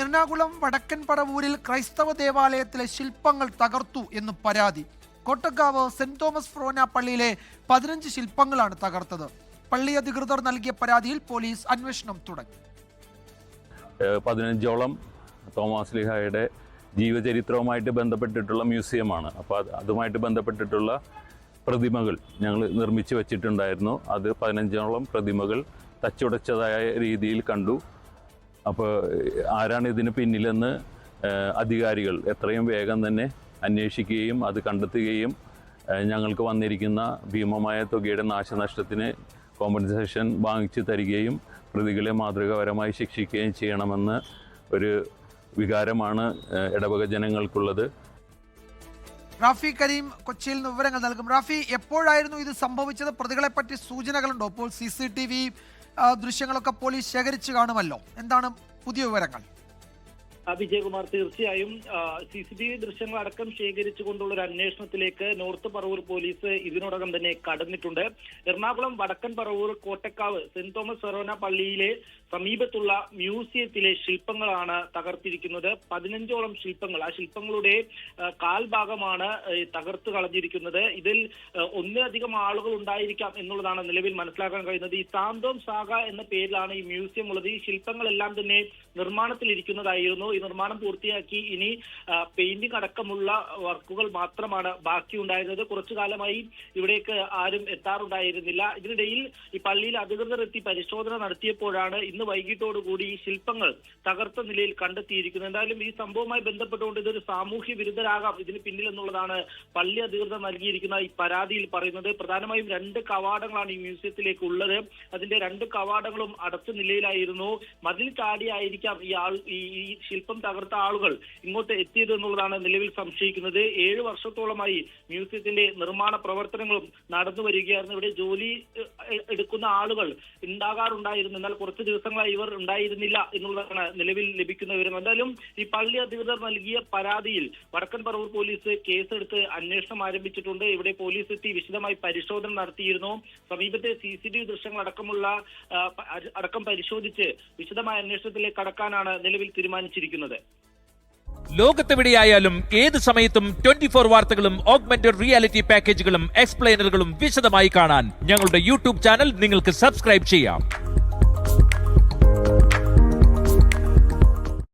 എറണാകുളം വടക്കൻ പറവൂരിൽ ക്രൈസ്തവ ദേവാലയത്തിലെ ശില്പങ്ങൾ തകർത്തു എന്ന് പരാതി. കോട്ടക്കാവ് സെന്റ് തോമസ് ഫ്രോന പള്ളിയിലെ 15 ശില്പങ്ങളാണ് തകർത്തത്. പള്ളി അധികൃതർ നൽകിയ പരാതിയിൽ പോലീസ് അന്വേഷണം തുടങ്ങി. 15ഓളം തോമാസ് ലീഹായുടെ ജീവചരിത്രവുമായിട്ട് ബന്ധപ്പെട്ടിട്ടുള്ള മ്യൂസിയമാണ്. അപ്പോൾ അതുമായിട്ട് ബന്ധപ്പെട്ടിട്ടുള്ള പ്രതിമകൾ ഞങ്ങൾ നിർമ്മിച്ച് വെച്ചിട്ടുണ്ടായിരുന്നു. അത് 15ഓളം പ്രതിമകൾ തച്ചുടച്ചതായ രീതിയിൽ കണ്ടു. അപ്പോൾ ആരാണ് ഇതിന് പിന്നിലെന്ന് അധികാരികൾ എത്രയും വേഗം തന്നെ അന്വേഷിക്കുകയും അത് കണ്ടെത്തുകയും ഞങ്ങൾക്ക് വന്നിരിക്കുന്ന ഭീമമായ തുകയുടെ നാശനഷ്ടത്തിന് കോമ്പൻസേഷൻ വാങ്ങിച്ചു തരികയും പ്രതികളെ മാതൃകാപരമായി ശിക്ഷിക്കുകയും ചെയ്യണമെന്ന് ഒരു വികാരമാണ് ഇടവക ജനങ്ങൾക്കുള്ളത്. റാഫി കരീം കൊച്ചിയിൽ നിന്ന് വിവരങ്ങൾ നൽകും. റാഫി, എപ്പോഴായിരുന്നു ഇത് സംഭവിച്ചത്? പ്രതികളെ പറ്റി സൂചനകളുണ്ടോ? ഇപ്പോൾ CCTV ദൃശ്യങ്ങളൊക്കെ പോലീസ് ശേഖരിച്ചു കാണുമല്ലോ. എന്താണ് പുതിയ വിവരങ്ങൾ? വിജയകുമാർ, തീർച്ചയായും CCTV ദൃശ്യങ്ങൾ അടക്കം ശേഖരിച്ചുകൊണ്ടുള്ള ഒരു അന്വേഷണത്തിലേക്ക് നോർത്ത് പറവൂർ പോലീസ് ഇതിനോടകം തന്നെ കടന്നിട്ടുണ്ട്. എറണാകുളം വടക്കൻ പറവൂർ കോട്ടക്കാവ് സെന്റ് തോമസ് ഫെറോന പള്ളിയിലെ സമീപത്തുള്ള മ്യൂസിയത്തിലെ ശില്പങ്ങളാണ് തകർത്തിരിക്കുന്നത്. 15ഓളം ശില്പങ്ങൾ, ആ ശില്പങ്ങളുടെ കാൽഭാഗമാണ് തകർത്ത് കളഞ്ഞിരിക്കുന്നത്. ഇതിൽ ഒന്നിലധികം ആളുകൾ ഉണ്ടായിരിക്കാം എന്നുള്ളതാണ് നിലവിൽ മനസ്സിലാക്കാൻ കഴിയുന്നത്. ഈ സാന്തോം സാഗ എന്ന പേരിലാണ് ഈ മ്യൂസിയം ഉള്ളത്. ഈ ശില്പങ്ങളെല്ലാം തന്നെ നിർമ്മാണത്തിലിരിക്കുന്നതായിരുന്നു. ഈ നിർമ്മാണം പൂർത്തിയാക്കി ഇനി പെയിന്റിംഗ് അടക്കമുള്ള വർക്കുകൾ മാത്രമാണ് ബാക്കി ഉണ്ടായിരുന്നത്. കുറച്ചു കാലമായി ഇവിടേക്ക് ആരും എത്താറുണ്ടായിരുന്നില്ല. ഇതിനിടയിൽ ഈ പള്ളിയിൽ അധികൃതർ എത്തി പരിശോധന നടത്തിയപ്പോഴാണ് ഇന്ന് വൈകിട്ടോടുകൂടി ഈ ശില്പങ്ങൾ തകർത്ത നിലയിൽ കണ്ടെത്തിയിരിക്കുന്നത്. എന്തായാലും ഈ സംഭവവുമായി ബന്ധപ്പെട്ടുകൊണ്ട് ഇതൊരു സാമൂഹ്യ വിരുദ്ധരാകാം ഇതിന് പിന്നിൽ എന്നുള്ളതാണ് പള്ളി അധികൃതർ നൽകിയിരിക്കുന്ന ഈ പരാതിയിൽ പറയുന്നത്. പ്രധാനമായും 2 കവാടങ്ങളാണ് ഈ മ്യൂസിയത്തിലേക്ക് ഉള്ളത്. അതിന്റെ 2 കവാടങ്ങളും അടച്ച നിലയിലായിരുന്നു. മതിൽ ചാടിയായിരിക്കാം ഈ ശില്പം തകർത്ത ആളുകൾ ഇങ്ങോട്ട് എത്തിയത് എന്നുള്ളതാണ് നിലവിൽ സംശയിക്കുന്നത്. 7 വർഷത്തോളമായി മ്യൂസിയത്തിന്റെ നിർമ്മാണ പ്രവർത്തനങ്ങളും നടന്നു വരികയായിരുന്നു. ഇവിടെ ജോലി എടുക്കുന്ന ആളുകൾ ഉണ്ടാകാറുണ്ടായിരുന്നു. എന്നാൽ കുറച്ച് ദിവസങ്ങളായി ഇവർ ഉണ്ടായിരുന്നില്ല എന്നുള്ളതാണ് നിലവിൽ ലഭിക്കുന്ന വിവരം. എന്തായാലും ഈ പള്ളി അധികൃതർ നൽകിയ പരാതിയിൽ വടക്കൻ പറവൂർ പോലീസ് കേസെടുത്ത് അന്വേഷണം ആരംഭിച്ചിട്ടുണ്ട്. ഇവിടെ പോലീസ് എത്തി വിശദമായി പരിശോധന നടത്തിയിരുന്നു. സമീപത്തെ CCTV ദൃശ്യങ്ങൾ അടക്കം പരിശോധിച്ച് വിശദമായ അന്വേഷണത്തിലേക്ക് കടക്കാനാണ് നിലവിൽ തീരുമാനിച്ചിരിക്കുന്നത്. ലോകത്തെവിടെയായാലും ഏത് സമയത്തും 24 വാർത്തകളും ഓഗ്മെന്റഡ് റിയാലിറ്റി പാക്കേജുകളും എക്സ്പ്ലെയിനറുകളും വിശദമായി കാണാൻ ഞങ്ങളുടെ YouTube ചാനൽ നിങ്ങൾക്ക് സബ്സ്ക്രൈബ് ചെയ്യാം.